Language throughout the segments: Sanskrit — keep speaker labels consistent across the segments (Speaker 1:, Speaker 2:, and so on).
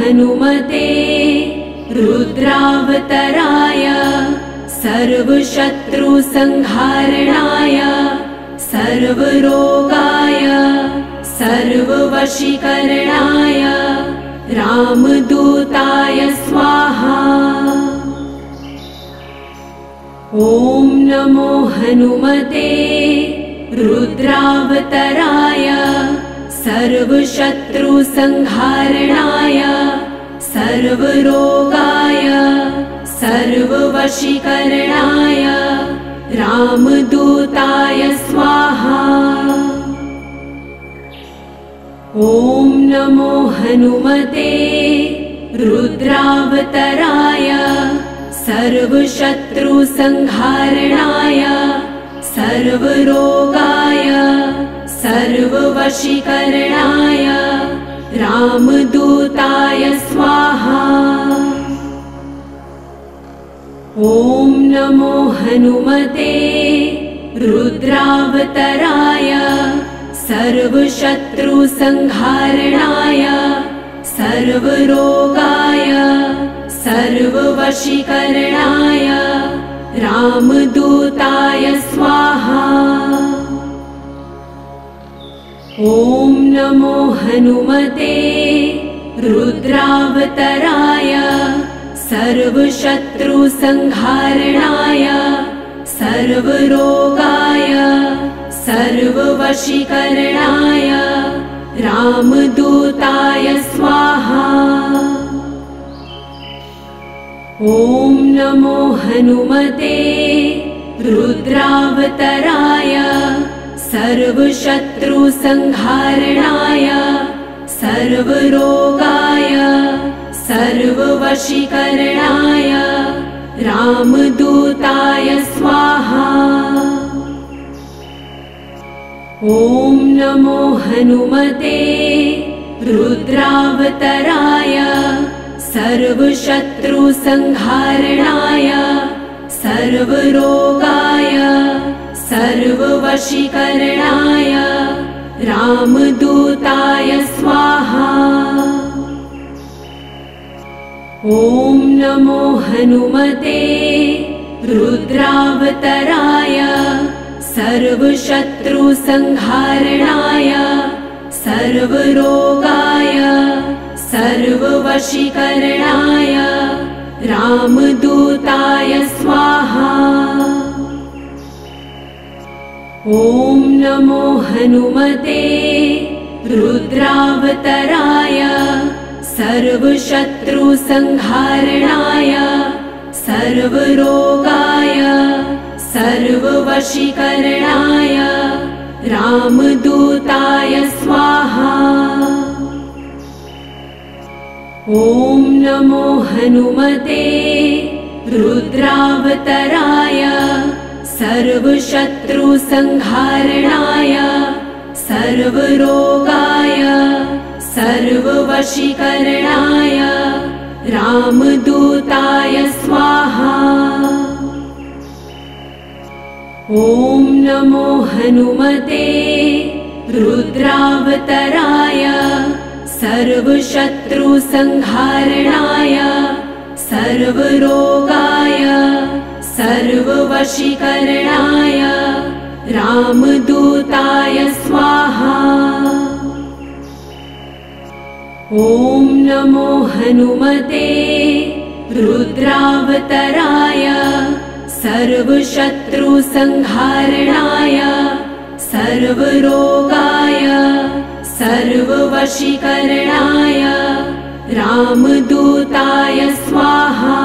Speaker 1: हनुमते रुद्रावतराय सर्वशत्रुसंहारणाय सर्वरोगाय सर्ववशीकरणाय रामदूताय स्वाहा। ॐ नमो हनुमते रुद्रावतराय सर्वशत्रुसंहारणाय सर्वरोगाय सर्ववशीकरणाय रामदूताय स्वाहा। ॐ नमो हनुमते रुद्रावतराय सर्वशत्रुसंहारणाय सर्वरोगाय सर्ववशीकरणाय रामदूताय स्वाहा। ॐ नमो हनुमते रुद्रावतराय सर्वशत्रुसंहारणाय सर्वरोगाय सर्ववशीकरणाय रामदूताय स्वाहा। ॐ नमो हनुमते रुद्रावतराय सर्वशत्रुसंहारणाय सर्वरोगाय सर्ववशीकरणाय रामदूताय स्वाहा। ॐ नमो हनुमते रुद्रावतराय सर्वशत्रुसंहारणाय सर्वरोगाय सर्ववशीकरणाय रामदूताय स्वाहा। ॐ नमो हनुमते रुद्रावतराय सर्वशत्रुसंहारणाय सर्वरोगाय सर्ववशीकरणाय रामदूताय स्वाहा। ॐ नमो हनुमते रुद्रावतराय सर्वशत्रुसंहारणाय सर्वरोगाय सर्ववशीकरणाय रामदूताय स्वाहा। ॐ नमो हनुमते रुद्रावतराय सर्वशत्रुसंहारणाय सर्वरोगाय सर्ववशीकरणाय रामदूताय स्वाहा। ॐ नमो हनुमते रुद्रावतराय सर्वशत्रुसंहारणाय सर्वरोगाय सर्ववशीकरणाय रामदूताय स्वाहा। ॐ नमो हनुमते रुद्रावतराय सर्वशत्रुसंहारणाय सर्वरोगाय सर्ववशीकरणाय रामदूताय स्वाहा। ॐ नमो हनुमते रुद्रावतराय सर्वशत्रुसंहारणाय सर्वरोगाय सर्ववशीकरणाय रामदूताय स्वाहा।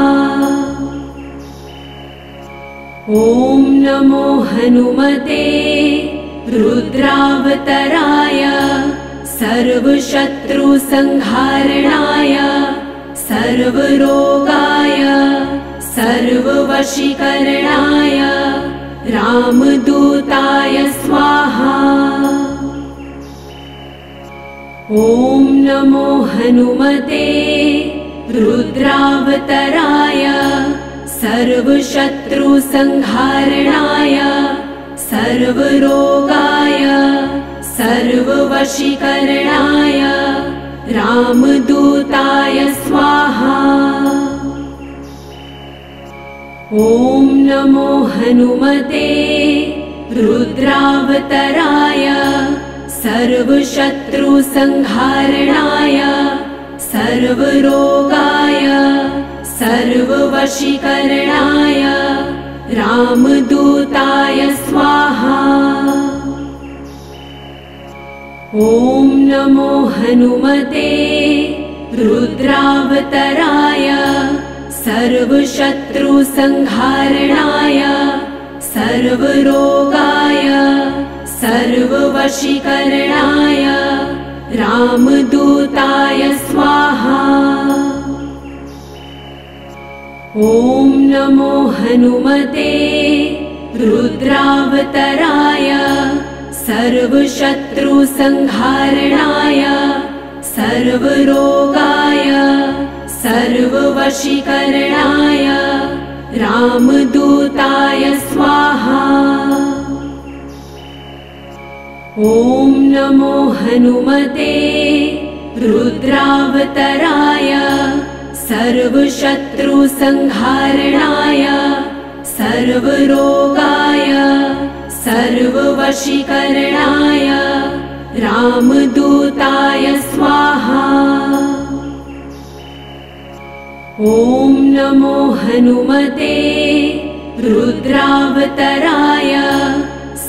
Speaker 1: ॐ नमो हनुमते रुद्रावतराय सर्वशत्रुसंहारणाय सर्वरोगाय सर्ववशीकरणाय रामदूताय स्वाहा। ॐ नमो हनुमते रुद्रावतराय सर्वशत्रुसंहारणाय सर्वरोगाय सर्ववशीकरणाय रामदूताय स्वाहा। ॐ नमो हनुमते रुद्रावतराय सर्वशत्रुसंहारणाय सर्वरोगाय सर्ववशीकरणाय रामदूताय स्वाहा। ॐ नमो हनुमते रुद्रावतराय सर्वशत्रुसंहारणाय सर्वरोगाय सर्ववशीकरणाय रामदूताय स्वाहा। ॐ नमो हनुमते रुद्रावतराय सर्वशत्रुसंहारणाय सर्वरोगाय सर्ववशीकरणाय रामदूताय स्वाहा। ॐ नमो हनुमते रुद्रावतराय सर्वशत्रुसंहारणाय सर्वरोगाय सर्ववशीकरणाय रामदूताय स्वाहा। ॐ नमो हनुमते रुद्रावतराय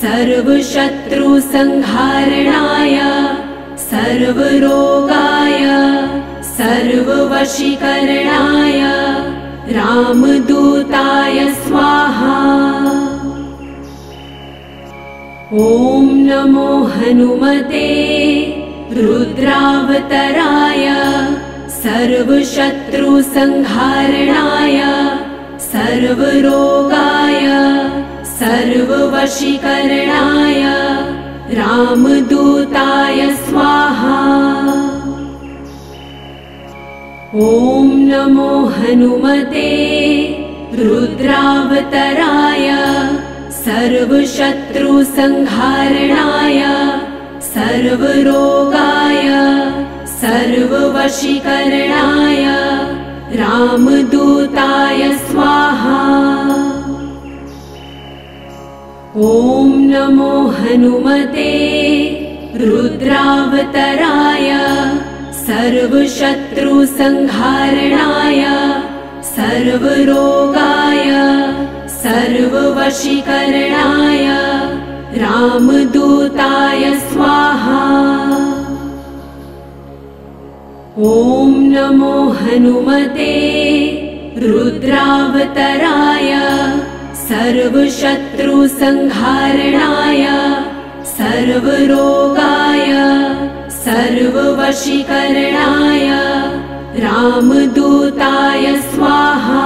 Speaker 1: सर्वशत्रुसंहारणाय सर्वरोगाय सर्ववशीकरणाय रामदूताय स्वाहा। ॐ नमो हनुमते रुद्रावतराय सर्वशत्रुसंहारणाय सर्वरोगाय सर्ववशीकरणाय रामदूताय स्वाहा। ॐ नमो हनुमते रुद्रावतराय सर्वशत्रुसंहारणाय सर्वरोगाय सर्ववशीकरणाय रामदूताय स्वाहा। ॐ नमो हनुमते रुद्रावतराय सर्वशत्रुसंहारणाय सर्वरोगाय सर्ववशीकरणाय रामदूताय स्वाहा। ॐ नमो हनुमते रुद्रावतराय सर्वशत्रुसंहारणाय सर्वरोगाय सर्ववशीकरणाय रामदूताय स्वाहा।